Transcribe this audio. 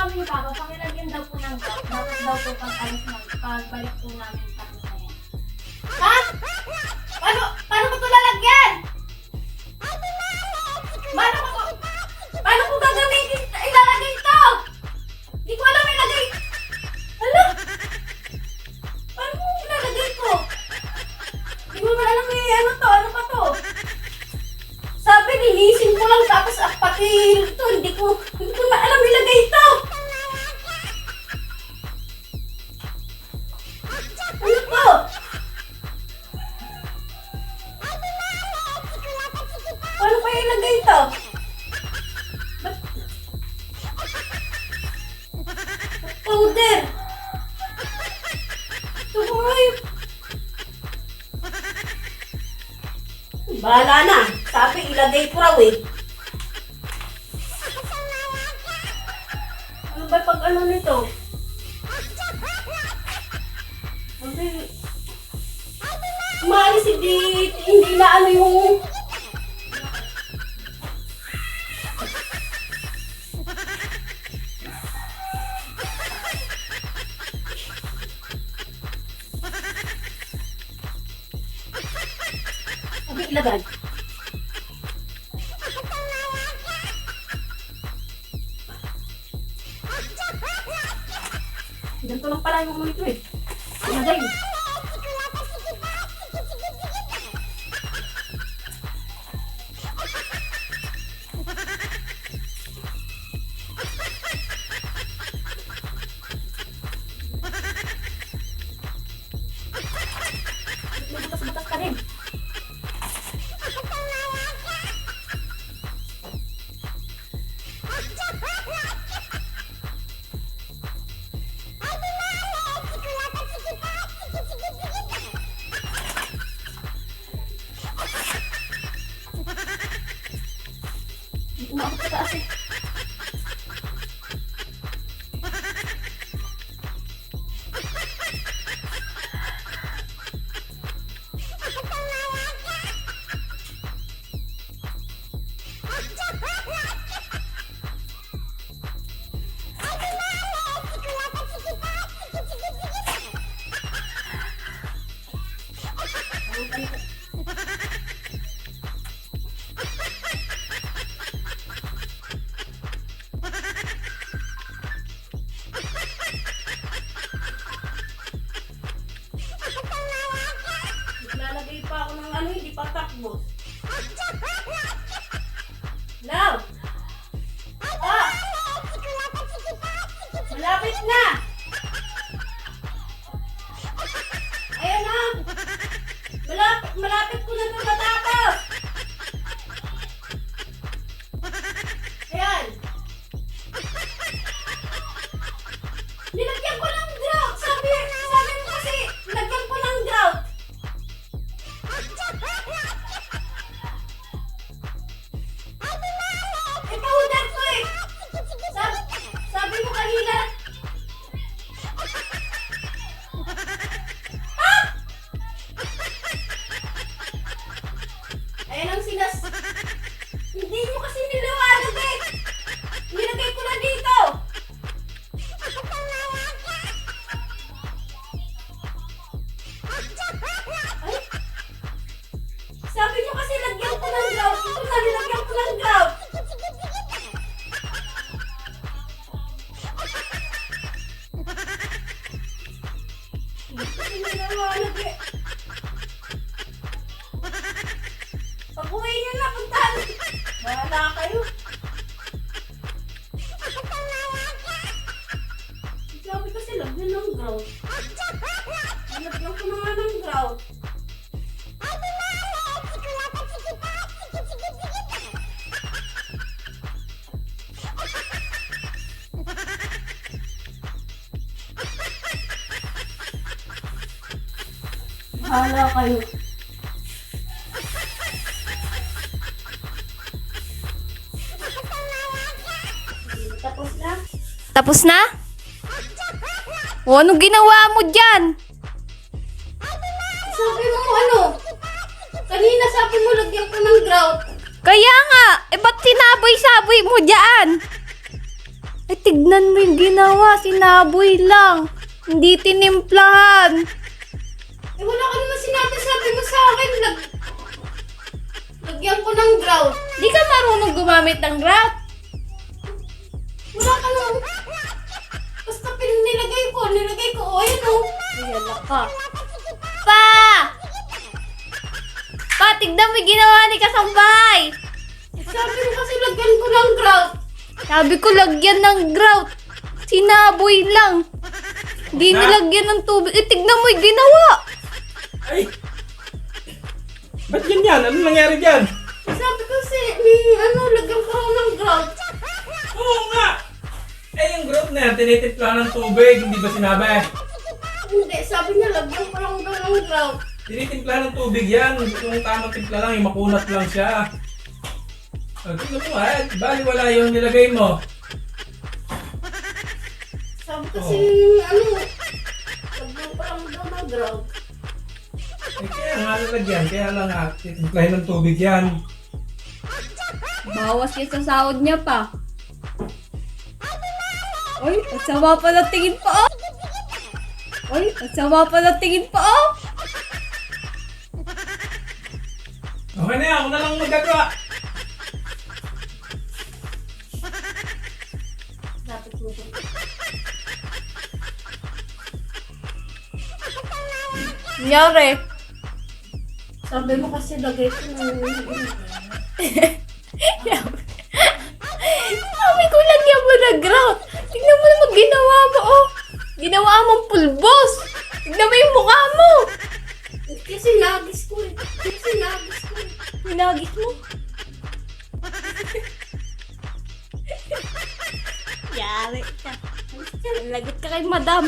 sabi ni Papa, pakilagyan daw po ng grout. Dapat daw po pagbalik po namin tapos na yan. Ha? Paano ko ito lalagyan? Paano ko gagamitin? Ilalagay ito? Di ko alam ilagay. Hala? Paano ko ilalagay ko? Di ko naman alam ano pa to? Sabi, linisin ko lang tapos pati ito, hindi ko na alam ilagay ito. Ano to? Paano kaya ilagay ito? Powder! Ito ko ngayon. Bahala na. Sabi, ilagay ko raw eh. Ano ba pag ano nito? Sabi, umalis hindi na ano yung... Sabi, ilagay. Ganito lang pala yung ito eh. Ilagay. Butas-butas ka rin. Umakot sa taas eh. Lalagay pa ako ng ano, hindi pa takbo. Now! Ah! Malapit na! Ayan na! Malapit ko na ito matapos! Ayan! Nilagyan ko ng grout! Sabi mo kasi, nilagyan ko ng grout! Powder ko eh! Sabi mo kanina! Ah! Ayan ang sinas... Hindi nyo kasi niliwanag eh! Nilagay ko na dito! Ay! Sabi nyo kasi lagyan ko ng grout! Ito na, nilagyan ko ng grout! Hindi niliwanag eh! Pag-uwi nyo na, puntahan! Bahala kayo! Sabi kasi lagyan ng grout. Lagyan ko na nga ng grout. Bahala kayo. Tapos na? Tapos na? O, anong ginawa mo dyan? Sabi mo ano? Kanina sabi mo lagyan ko ng grout. Kaya nga, ba't sinaboy-saboy mo dyan? Ay, tignan mo yung ginawa. Sinaboy lang. Hindi tinimplahan. Eh, wala ka naman sinabi mo sa akin. Lagyan ko ng grout. Di ka marunong gumamit ng grout. Wala ka naman. Basta nilagay ko. O, ayun o. Ayala ka. Pa! Pa, tignan mo yung ginawa ni Kasambay. Sabi mo kasi lagyan ko ng grout. Sabi ko lagyan ng grout. Sinaboy lang. Hindi nilagyan ng tubig. Eh, tignan mo yung ginawa. Ay! Ba't ganyan? Ano nangyari dyan? Sabi kasi, lagyan ko ng grout. Oo nga! Eh, yung group na yan, tinitimpla ng tubig, hindi ba sinabi? Hindi, sabi niya lagyan ko lang daw ng grout. Tinitimpla ng tubig yan, yung tamang timpla lang, yung makunat lang siya. Tignan mo bali wala yung nilagay mo. Sabi kasi, lagyan ko lang daw ng grout. Eh, kaya nga nalagyan, kaya lang titimplahin ng tubig yan. Bawas yan sa sahod niya pa. Ay, ang sama pa na tingin pa oh. Ay, ang sama pa na tingin pa oh. Okay na yan, ako na lang magagawa. Dapat mo siya. Nangyari. Sabi mo kasi lagay ko ng Sabi ko lagyan mo na grout. Tignan mo naman ginawa mo oh. Ginawa mong pulbos. Tignan mo yung mukha mo. Kasi nagis ko eh. Hinagis mo. Yari ka. Lagot ka kay madam.